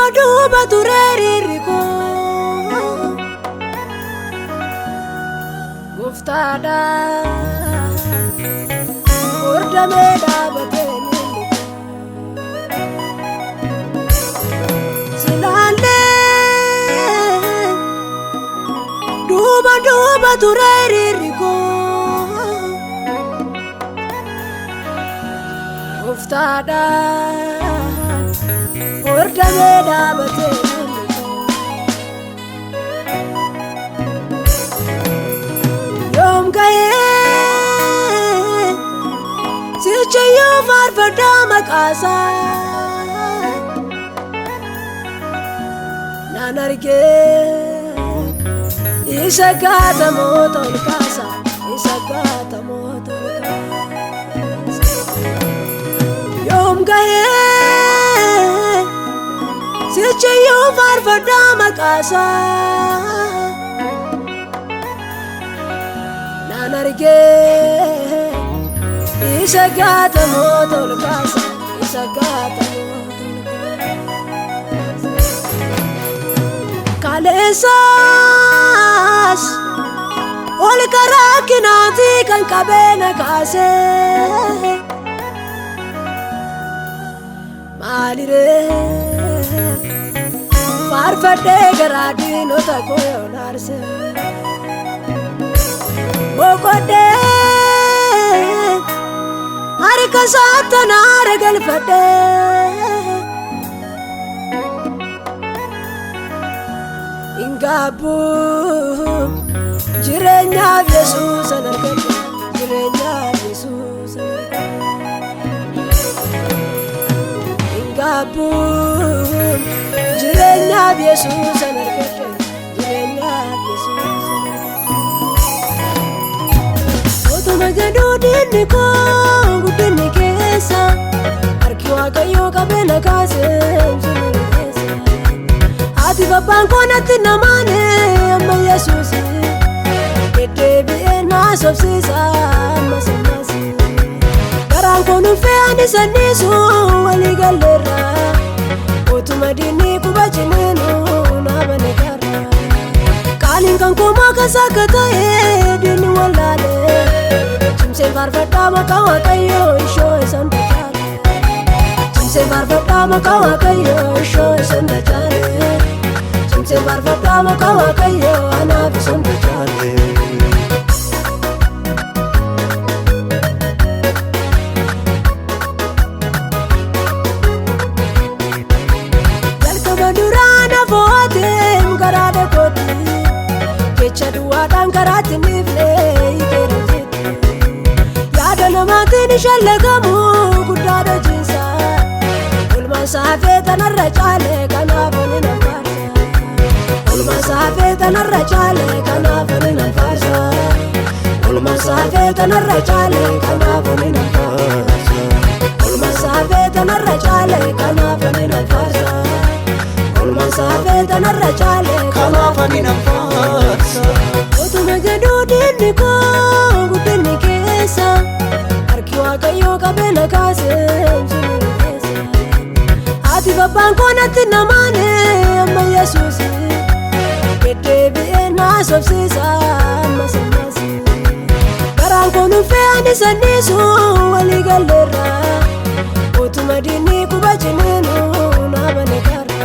duba tureriko guftada ordame dabateni silale duba tureriko guftada ordame dabateni yom gaye sichayo farfada makasa nanarge isagata motol kasa isagata motol kasa yom gaye sichayo farfada makasa nanarge isagata motol kasa isagata motol kasa kalesas ol karakinati kan kabena kase malire farfade garadino takoyo narse bokode harika satanar galfade ingabu jirenya yesus anargade jirenya yesus ingabu jirenya yesus anargade jirenya yesus otomagadu dinko gudni kesa arkiwa kayo kabena kase ati babban konati namane amma yesus edebi na sofsisa masamasi garan konu fe ani sanisu wali galera otumadini kubachinu na banekara kalin kan koma kasakata edini walale chimse farfata makawa kayo isho sandachare chimse farfata makawa kayo isho sandachare chimse farfata makawa kayo anafi sandachare Chaduadan karati nifle ikerati yadana matini shalagamu kudada jinsa ulma safe tanarra chale kana fanina farsa ulma safe tanarra chale kana fanina farsa ulma safe tanarra chale kana fanina farsa ulma safe tanarra chale kana fanina farsa ulma safe tanarra chale kana fanina farsa otomagadu dinko gudni kesa arkiwa kayo kabena kase ati babban konati namane amma yesus edebi na sofsisa masamasi garan konu fe ani sanisu wali galera otomadini kubachinu na banekara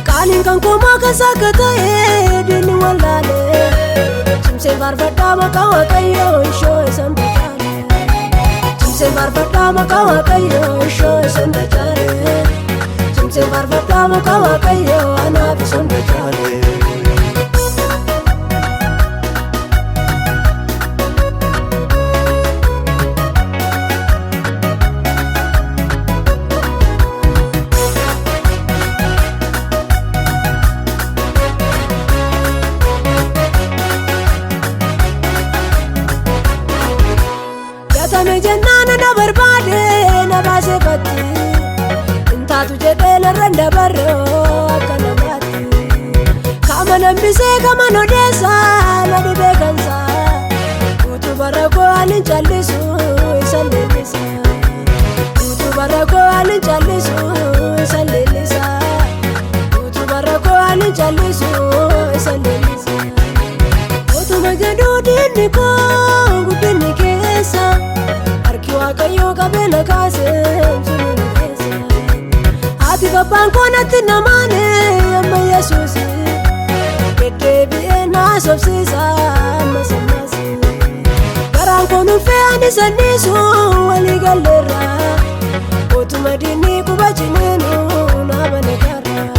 kalin kan koma kasakata edini walale chimse farfata makawa kayo isho sandachare chimse farfata makawa kayo isho sandachare chimse farfata makawa kayo anafi sandachare jannana na barbade na base fatti intatu jedela randa barro kana mati kama nambise kama nodesa na dibekansa utu barako alin challisu isalelisa utu barako alin challisu isalelisa Akkuma jedhu diinni koo guddinni keessa harki Waaqayyoo qabeenya kaasee sulula keessa. Haati gabbaan koo natti namaane amma Yesuus deddeebi'ee na sobsiisa amma sammaasi. Garaan koo nuufee ani sanniisu walii galleerra utuma diinni quba ciniinu nama negarra.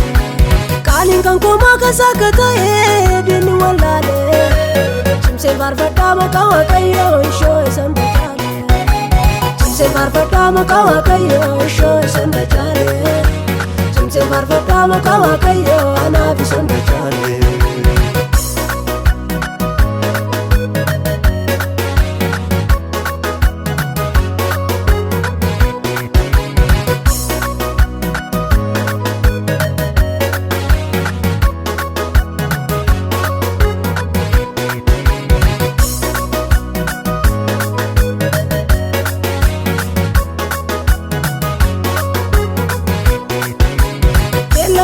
Kaaliin kan koo maakas akka ta'e diinni wallaalee cimsee faarfadhaa maqaa Waaqayyoo ishoo isan bacaale. Cimsee faarfadhaa maqaa Waaqayyoo ishoo isan bacaale. Cimsee faarfadhaa maqaa Waaqayyoo anaaf isan bacaale.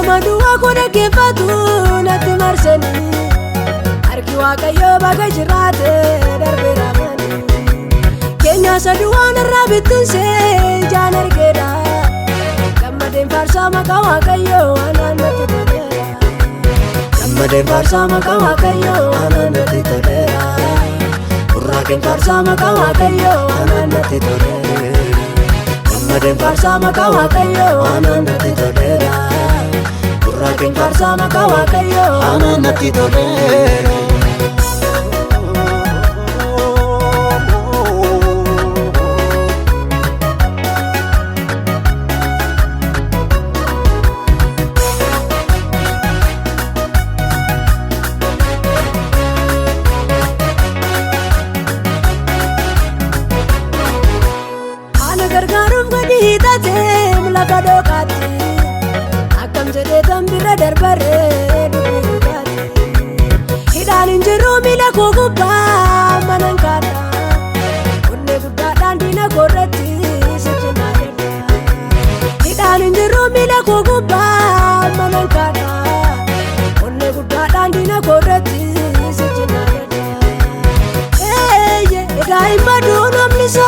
Maduwa kona kefatu natti marsanii harki Waaqayyoo baga jiraate darbeera mani. Keenya saduwaan irraa bittinsee jaan argeera gammadeen faarsaa maqaa Waaqayyoo anaan natti toleera. Gammadeen faarsaa maqaa Waaqayyoo anaan natti toleera. Burraaqeen faarsaa maqaa Waaqayyoo anaan natti toleera. Gammadeen faarsaa maqaa Waaqayyoo anaan natti toleera. Burraaqeen faarsaa maqaa Waaqayyoo anaan natti toleera. Haala gargaaruuf gadi hiixatee lafa dhooqaatti akkam jedhee tambira darbaree dubbii dhugaati. Hidhaan hin jiru miila koo gubbaa manan kaadha onnee guddaadhaan diina koo irratti sichi naadadha. Hidhaan hin jiru miila koo gubbaa manan kaadha onnee guddaadhaan diina koo irratti sichi naadadha. Daa'imma duun namni isaa